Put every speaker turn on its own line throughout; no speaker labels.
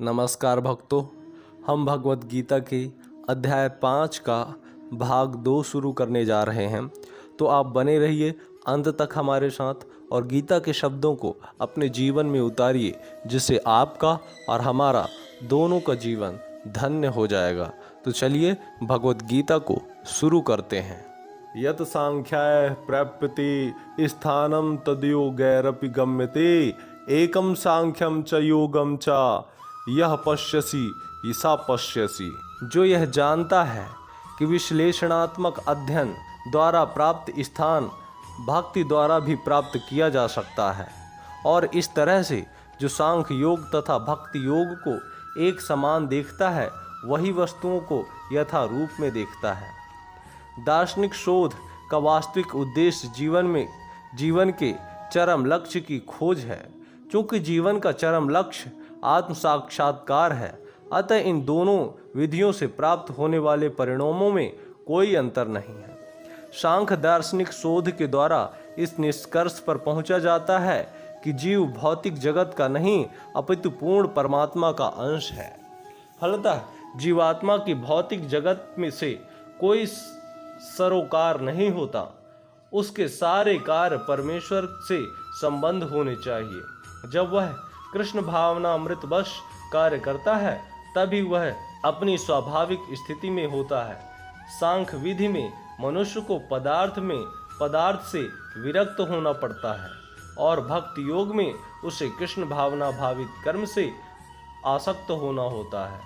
नमस्कार भक्तों, हम भगवत गीता के अध्याय 5 का भाग 2 शुरू करने जा रहे हैं। तो आप बने रहिए अंत तक हमारे साथ और गीता के शब्दों को अपने जीवन में उतारिए, जिससे आपका और हमारा दोनों का जीवन धन्य हो जाएगा। तो चलिए भगवत गीता को शुरू करते हैं। यत सांख्याय प्राप्यते स्थानम तद्योगैरपि गम्यते एकम सांख्यम च योगम च यह पश्यसि सा पश्यसि। जो यह जानता है कि विश्लेषणात्मक अध्ययन द्वारा प्राप्त स्थान भक्ति द्वारा भी प्राप्त किया जा सकता है, और इस तरह से जो सांख्य योग तथा भक्ति योग को एक समान देखता है, वही वस्तुओं को यथा रूप में देखता है। दार्शनिक शोध का वास्तविक उद्देश्य जीवन के चरम लक्ष्य की खोज है। चूंकि जीवन का चरम लक्ष्य आत्म साक्षात्कार है, अतः इन दोनों विधियों से प्राप्त होने वाले परिणामों में कोई अंतर नहीं है। सांख्य दार्शनिक शोध के द्वारा इस निष्कर्ष पर पहुंचा जाता है कि जीव भौतिक जगत का नहीं अपितु पूर्ण परमात्मा का अंश है। फलतः जीवात्मा की भौतिक जगत में से कोई सरोकार नहीं होता। उसके सारे कार्य परमेश्वर से संबंध होने चाहिए। जब वह कृष्ण भावना अमृतवश कार्य करता है, तभी वह अपनी स्वाभाविक स्थिति में होता है। सांख्य विधि में मनुष्य को पदार्थ से विरक्त होना पड़ता है, और भक्ति योग में उसे कृष्ण भावना भावित कर्म से आसक्त होना होता है।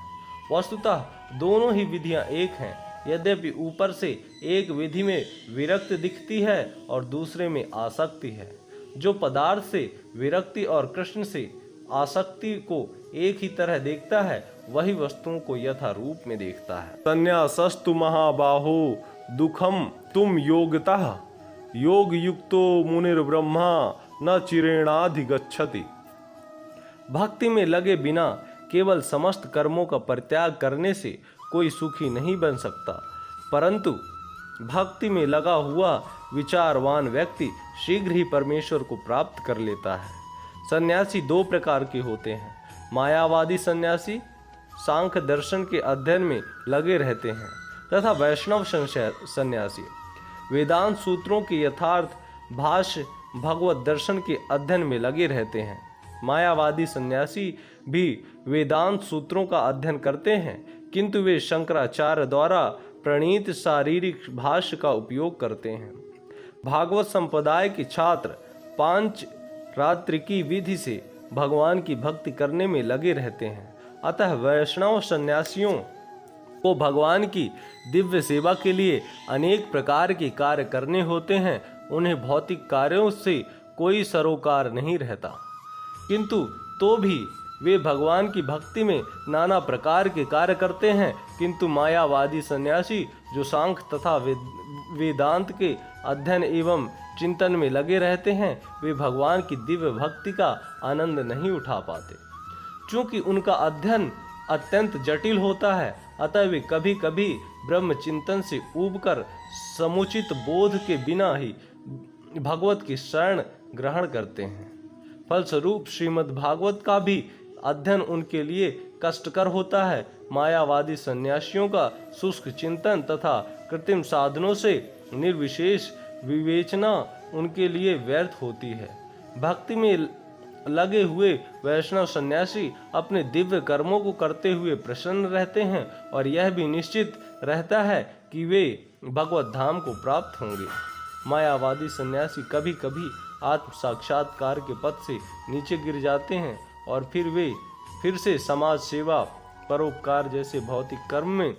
वस्तुतः दोनों ही विधियां एक हैं, यद्यपि ऊपर से एक विधि में विरक्त दिखती है और दूसरे में आसक्ति है। जो पदार्थ से विरक्ति और कृष्ण से आसक्ति को एक ही तरह देखता है, वही वस्तुओं को यथा रूप में देखता है। संन्यासस्तु महाबाहो दुखम तुम योगतः योग युक्तो मुनिर्ब्रह्मा न चिरेणाधिगच्छति। भक्ति में लगे बिना केवल समस्त कर्मों का परित्याग करने से कोई सुखी नहीं बन सकता, परंतु भक्ति में लगा हुआ विचारवान व्यक्ति शीघ्र ही परमेश्वर को प्राप्त कर लेता है। सन्यासी दो प्रकार के होते हैं। मायावादी सन्यासी सांख्य दर्शन के अध्ययन में लगे रहते हैं, तथा वैष्णव सन्यासी वेदांत सूत्रों के यथार्थ भाष्य भगवत दर्शन के अध्ययन में लगे रहते हैं। मायावादी सन्यासी भी वेदांत सूत्रों का अध्ययन करते हैं, किंतु वे शंकराचार्य द्वारा प्रणीत शारीरिक भाष्य का उपयोग करते हैं। भागवत संप्रदाय के छात्र पांच रात्रि की विधि से भगवान की भक्ति करने में लगे रहते हैं। अतः वैष्णव सन्यासियों को भगवान की दिव्य सेवा के लिए अनेक प्रकार के कार्य करने होते हैं। उन्हें भौतिक कार्यों से कोई सरोकार नहीं रहता, किंतु तो भी वे भगवान की भक्ति में नाना प्रकार के कार्य करते हैं। किंतु मायावादी सन्यासी जो सांख्य तथा वेदांत के अध्ययन एवं चिंतन में लगे रहते हैं, वे भगवान की दिव्य भक्ति का आनंद नहीं उठा पाते। चूंकि उनका अध्ययन अत्यंत जटिल होता है, अतः वे कभी कभी ब्रह्म चिंतन से ऊबकर समुचित बोध के बिना ही भगवत की शरण ग्रहण करते हैं। फलस्वरूप श्रीमद् भागवत का भी अध्ययन उनके लिए कष्टकर होता है। मायावादी सन्यासियों का शुष्क चिंतन तथा कृत्रिम साधनों से निर्विशेष विवेचना उनके लिए व्यर्थ होती है। भक्ति में लगे हुए वैष्णव सन्यासी अपने दिव्य कर्मों को करते हुए प्रसन्न रहते हैं, और यह भी निश्चित रहता है कि वे भगवत धाम को प्राप्त होंगे। मायावादी सन्यासी कभी कभी आत्म साक्षात्कार के पथ से नीचे गिर जाते हैं, और फिर से समाज सेवा परोपकार जैसे भौतिक कर्म में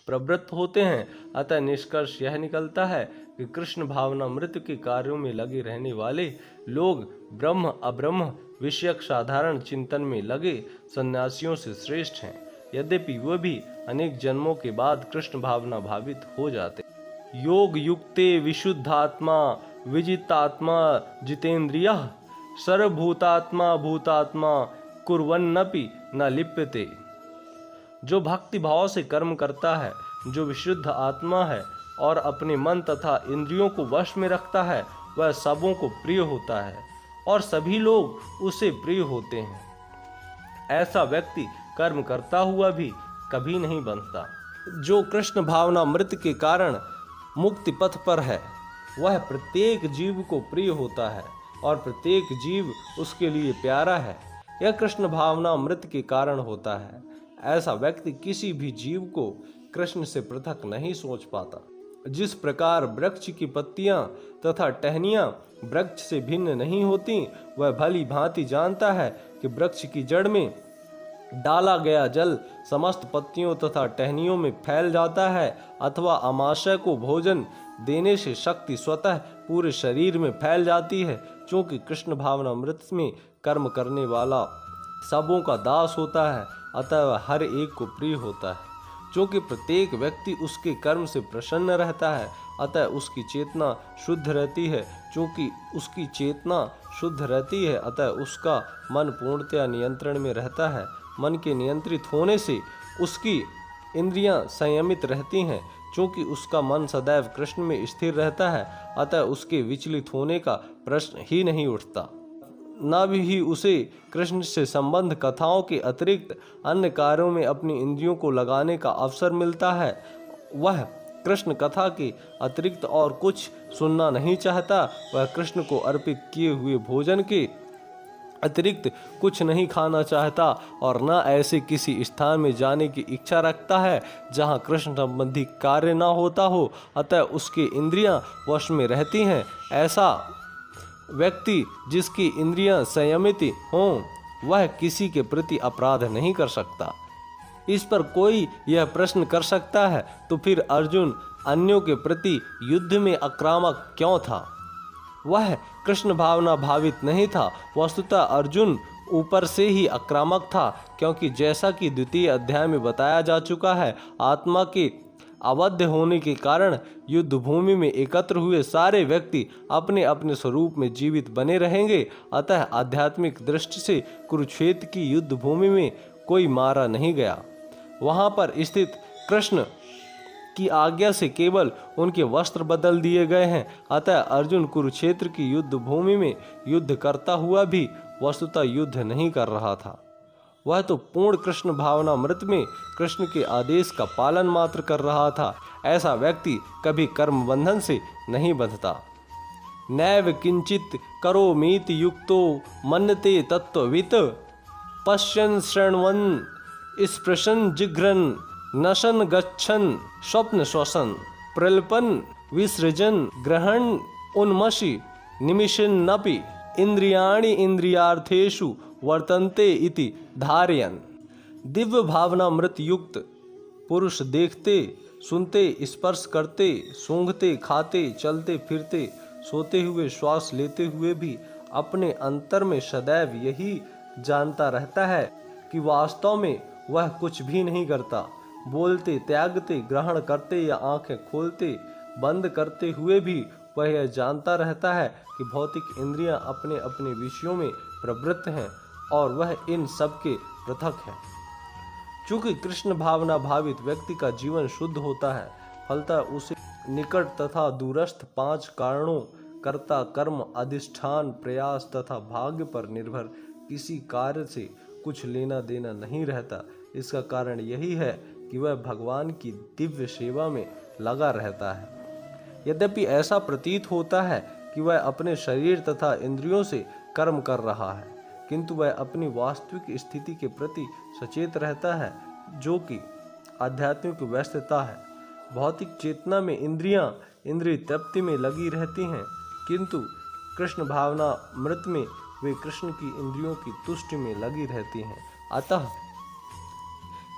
प्रवृत्त होते हैं। अतः निष्कर्ष यह निकलता है कि कृष्ण भावना मृत्यु के कार्यों में लगे रहने वाले लोग ब्रह्म अब्रह्म विषयक साधारण चिंतन में लगे सन्यासियों से श्रेष्ठ हैं, यद्यपि वे भी अनेक जन्मों के बाद कृष्ण भावना भावित हो जाते। योग युक्ते विशुद्धात्मा विजितात्मा जितेंद्रियः सर्वभूतात्मा भूतात्मा कुर्वन्नपि न लिप्यते। जो भक्ति भाव से कर्म करता है, जो विशुद्ध आत्मा है और अपने मन तथा इंद्रियों को वश में रखता है, वह सबों को प्रिय होता है और सभी लोग उसे प्रिय होते हैं। ऐसा व्यक्ति कर्म करता हुआ भी कभी नहीं बनता। जो कृष्ण भावनामृत के कारण मुक्ति पथ पर है वह प्रत्येक जीव को प्रिय होता है और प्रत्येक जीव उसके लिए प्यारा है। यह कृष्ण भावनामृत के कारण होता है। ऐसा व्यक्ति किसी भी जीव को कृष्ण से पृथक नहीं सोच पाता। जिस प्रकार वृक्ष की पत्तियां तथा टहनियां वृक्ष से भिन्न नहीं होती, वह भली भांति जानता है कि वृक्ष की जड़ में डाला गया जल समस्त पत्तियों तथा टहनियों में फैल जाता है, अथवा अमाशय को भोजन देने से शक्ति स्वतः पूरे शरीर में फैल जाती है। क्योंकि कृष्ण भावनामृत में कर्म करने वाला सबों का दास होता है, अतः वह हर एक को प्रिय होता है। क्योंकि प्रत्येक व्यक्ति उसके कर्म से प्रसन्न रहता है, अतः उसकी चेतना शुद्ध रहती है। क्योंकि उसकी चेतना शुद्ध रहती है, अतः उसका मन पूर्णतया नियंत्रण में रहता है। मन के नियंत्रित होने से उसकी इंद्रियां संयमित रहती हैं। क्योंकि उसका मन सदैव कृष्ण में स्थिर रहता है, अतः उसके विचलित होने का प्रश्न ही नहीं उठता। न भी उसे कृष्ण से संबंध कथाओं के अतिरिक्त अन्य कार्यों में अपनी इंद्रियों को लगाने का अवसर मिलता है। वह कृष्ण कथा के अतिरिक्त और कुछ सुनना नहीं चाहता। वह कृष्ण को अर्पित किए हुए भोजन के अतिरिक्त कुछ नहीं खाना चाहता और न ऐसे किसी स्थान में जाने की इच्छा रखता है जहाँ कृष्ण संबंधी कार्य न होता हो, अतः उसके इंद्रियां वश में रहती हैं। ऐसा व्यक्ति जिसकी इंद्रियां संयमित हों, वह किसी के प्रति अपराध नहीं कर सकता। इस पर कोई यह प्रश्न कर सकता है, तो फिर अर्जुन अन्यों के प्रति युद्ध में आक्रामक क्यों था? वह कृष्ण भावना भावित नहीं था। वस्तुतः अर्जुन ऊपर से ही आक्रामक था, क्योंकि जैसा कि द्वितीय अध्याय में बताया जा चुका है, आत्मा के अवध्य होने के कारण युद्ध भूमि में एकत्र हुए सारे व्यक्ति अपने अपने स्वरूप में जीवित बने रहेंगे। अतः आध्यात्मिक दृष्टि से कुरुक्षेत्र की युद्ध भूमि में कोई मारा नहीं गया। वहां पर स्थित कृष्ण की आज्ञा से केवल उनके वस्त्र बदल दिए गए हैं। अतः अर्जुन कुरुक्षेत्र की युद्ध भूमि में युद्ध करता हुआ भी वस्तुतः युद्ध नहीं कर रहा था। वह तो पूर्ण कृष्ण भावनामृत में कृष्ण के आदेश का पालन मात्र कर रहा था। ऐसा व्यक्ति कभी कर्म बंधन से नहीं बंधता। नैव किंचित करोमीति युक्तो मन्यते तत्त्ववित् पश्यन् शृण्वन् स्पृशन् जिघ्रन् नशन गच्छन् स्वप्न श्वसन प्रल्पन विसृजन ग्रहण उन्मषि निमिषन्नपि इंद्रियाणि इंद्रियार्थेषु वर्तन्ते इति धारयन्। दिव्य भावनामृत युक्त पुरुष देखते, सुनते, स्पर्श करते, सूंघते, खाते, चलते फिरते, सोते हुए, श्वास लेते हुए भी अपने अंतर में सदैव यही जानता रहता है कि वास्तव में वह कुछ भी नहीं करता। बोलते, त्यागते, ग्रहण करते या आंखें खोलते बंद करते हुए भी वह यह जानता रहता है कि भौतिक इंद्रियां अपने अपने विषयों में प्रवृत्त हैं और वह इन सब के पृथक है। चूंकि कृष्ण भावना भावित व्यक्ति का जीवन शुद्ध होता है, फलतः उसे निकट तथा दूरस्थ 5 कारणों कर्ता, कर्म, अधिष्ठान, प्रयास तथा भाग्य पर निर्भर किसी कार्य से कुछ लेना देना नहीं रहता। इसका कारण यही है कि वह भगवान की दिव्य सेवा में लगा रहता है। यद्यपि ऐसा प्रतीत होता है कि वह अपने शरीर तथा इंद्रियों से कर्म कर रहा है, किंतु वह अपनी वास्तविक स्थिति के प्रति सचेत रहता है, जो कि आध्यात्मिक व्यस्तता है। भौतिक चेतना में इंद्रियां इंद्रिय तृप्ति में लगी रहती हैं, किंतु कृष्ण भावना मृत में वे कृष्ण की इंद्रियों की तुष्टि में लगी रहती हैं। अतः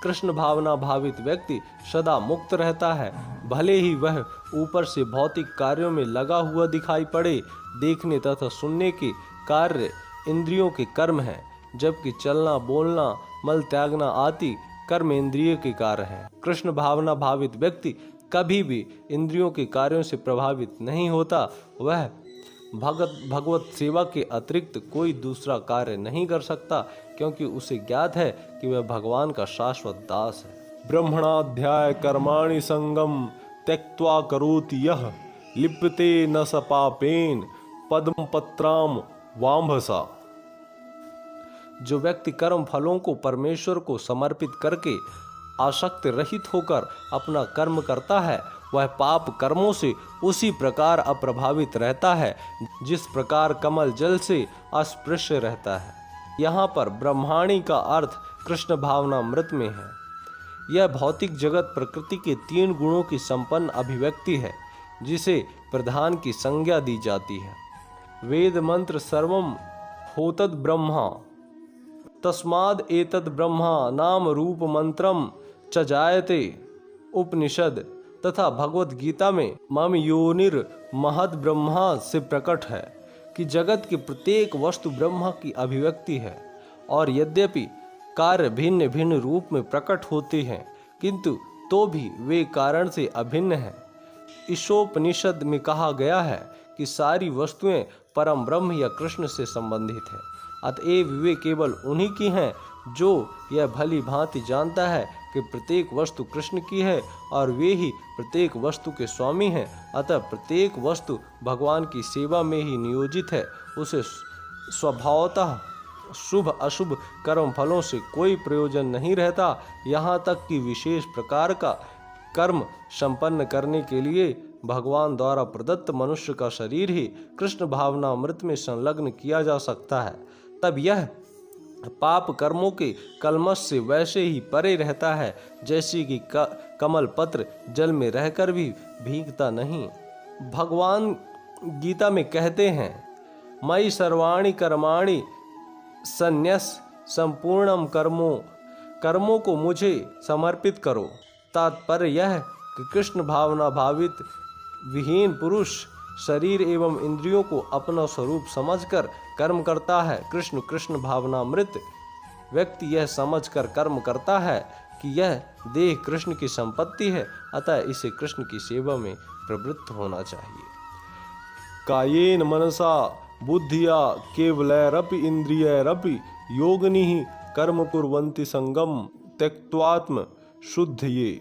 कृष्ण भावना भावित व्यक्ति सदा मुक्त रहता है। भले ही वह ऊपर से भौतिक कार्यों में लगा हुआ दिखाई पड़े। देखने तथा सुनने के कार्य इंद्रियों के कर्म हैं, जबकि चलना, बोलना, मल त्यागना आदि कर्म इंद्रिय के कार्य हैं। कृष्ण भावना भावित व्यक्ति कभी भी इंद्रियों के कार्यों से प्रभावित नहीं होता। वह भगवत सेवा के अतिरिक्त कोई दूसरा कार्य नहीं कर सकता, क्योंकि उसे ज्ञात है कि वह भगवान का शाश्वत दास है। ब्रह्मणाध्याय कर्माणि संगम त्यक्त्वा करोति यः लिप्यते न स पापेन पद्म पत्राम वाम्भसा। जो व्यक्ति कर्म फलों को परमेश्वर को समर्पित करके आसक्त रहित होकर अपना कर्म करता है, वह पाप कर्मों से उसी प्रकार अप्रभावित रहता है जिस प्रकार कमल जल से अस्पृश्य रहता है। यहाँ पर ब्रह्माणी का अर्थ कृष्ण भावनामृत में है। यह भौतिक जगत प्रकृति के 3 गुणों की संपन्न अभिव्यक्ति है जिसे प्रधान की संज्ञा दी जाती है। वेद मंत्र सर्वम होतद ब्रह्मा तस्माद एतद ब्रह्मा नाम रूप मंत्रम च जायते उपनिषद तथा भगवत गीता में मम योनिर महद ब्रह्मा से प्रकट है कि जगत की प्रत्येक वस्तु ब्रह्मा की अभिव्यक्ति है और यद्यपि कार्य भिन्न भिन्न रूप में प्रकट होते हैं किंतु तो भी वे कारण से अभिन्न हैं। ईशोपनिषद में कहा गया है कि सारी वस्तुएं परम ब्रह्म या कृष्ण से संबंधित हैं, अतएव वे केवल उन्हीं की हैं जो यह भली भांति जानता है कि प्रत्येक वस्तु कृष्ण की है और वे ही प्रत्येक वस्तु के स्वामी हैं। अतः प्रत्येक वस्तु भगवान की सेवा में ही नियोजित है। उसे स्वभावतः शुभ अशुभ कर्म फलों से कोई प्रयोजन नहीं रहता, यहाँ तक कि विशेष प्रकार का कर्म संपन्न करने के लिए भगवान द्वारा प्रदत्त मनुष्य का शरीर ही कृष्ण भावनामृत में संलग्न किया जा सकता है। तब यह पाप कर्मों के कलमश से वैसे ही परे रहता है जैसे कि कमल पत्र जल में रहकर भी भीगता नहीं। भगवान गीता में कहते हैं, मयि सर्वाणि कर्माणि संन्यस संपूर्णम कर्मों को मुझे समर्पित करो। तात्पर्य यह कि कृष्ण भावना भावित विहीन पुरुष शरीर एवं इंद्रियों को अपना स्वरूप समझकर कर्म करता है। कृष्ण भावनामृत व्यक्ति यह समझकर कर्म करता है कि यह देह कृष्ण की संपत्ति है, अतः इसे कृष्ण की सेवा में प्रवृत्त होना चाहिए। कायेन मनसा बुद्धिया केवलैरपि इंद्रियैरपि योगिनी कर्म कुर्वन्ति संगम त्यक्त्वात्म शुद्धये।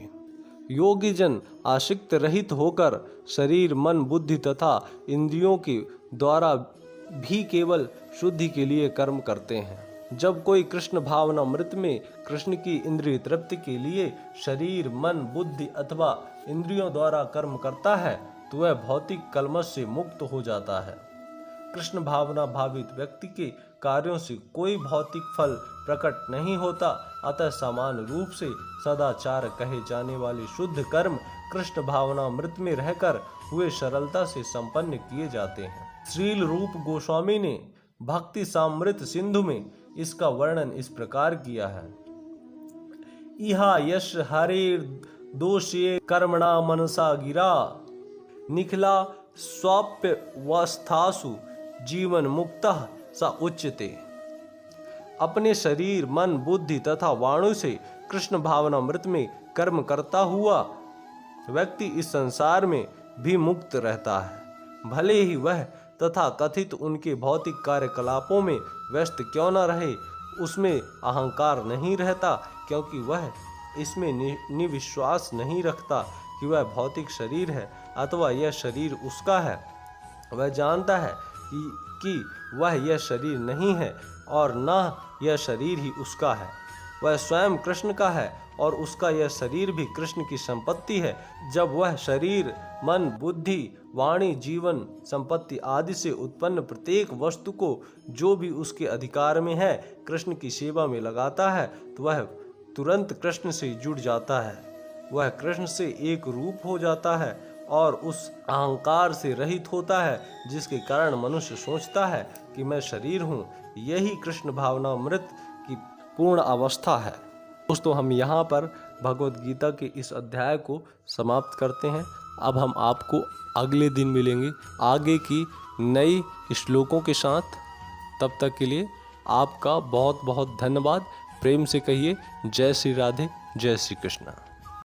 योगी जन आसक्त रहित होकर शरीर मन बुद्धि तथा इंद्रियों के द्वारा भी केवल शुद्धि के लिए कर्म करते हैं। जब कोई कृष्ण भावनामृत में कृष्ण की इंद्रिय तृप्ति के लिए शरीर मन बुद्धि अथवा इंद्रियों द्वारा कर्म करता है तो वह भौतिक कलमश से मुक्त हो जाता है। कृष्ण भावना भावित व्यक्ति के कार्यों से कोई भौतिक फल प्रकट नहीं होता, अतः समान रूप से सदाचार कहे जाने वाले शुद्ध कर्म कृष्ण भावनामृत में रहकर हुए सरलता से संपन्न किए जाते हैं। श्रील रूप गोस्वामी ने भक्ति सामृत सिंधु में इसका वर्णन इस प्रकार किया है। इहा यश हरे दोषे कर्मणा मनसा गिरा निखिला स्वाप्यवस्थासु जीवन मुक्तः स उच्यते। अपने शरीर मन बुद्धि तथा वाणु से कृष्ण भावनामृत में कर्म करता हुआ व्यक्ति इस संसार में भी मुक्त रहता है। भले ही वह तथा कथित उनके भौतिक कार्यकलापों में व्यस्त क्यों न रहे, उसमें अहंकार नहीं रहता, क्योंकि वह इसमें निविश्वास नहीं रखता कि वह भौतिक शरीर है अथवा यह शरीर उसका है। वह जानता है कि वह यह शरीर नहीं है और न यह शरीर ही उसका है। वह स्वयं कृष्ण का है और उसका यह शरीर भी कृष्ण की संपत्ति है। जब वह शरीर मन बुद्धि वाणी जीवन संपत्ति आदि से उत्पन्न प्रत्येक वस्तु को जो भी उसके अधिकार में है कृष्ण की सेवा में लगाता है तो वह तुरंत कृष्ण से जुड़ जाता है। वह कृष्ण से एक रूप हो जाता है और उस अहंकार से रहित होता है जिसके कारण मनुष्य सोचता है कि मैं शरीर हूँ। यही कृष्ण भावनामृत की पूर्ण अवस्था है। दोस्तों, हम यहाँ पर भगवत गीता के इस अध्याय को समाप्त करते हैं। अब हम आपको अगले दिन मिलेंगे आगे की नई श्लोकों के साथ। तब तक के लिए आपका बहुत बहुत धन्यवाद। प्रेम से कहिए जय श्री राधे, जय श्री कृष्ण।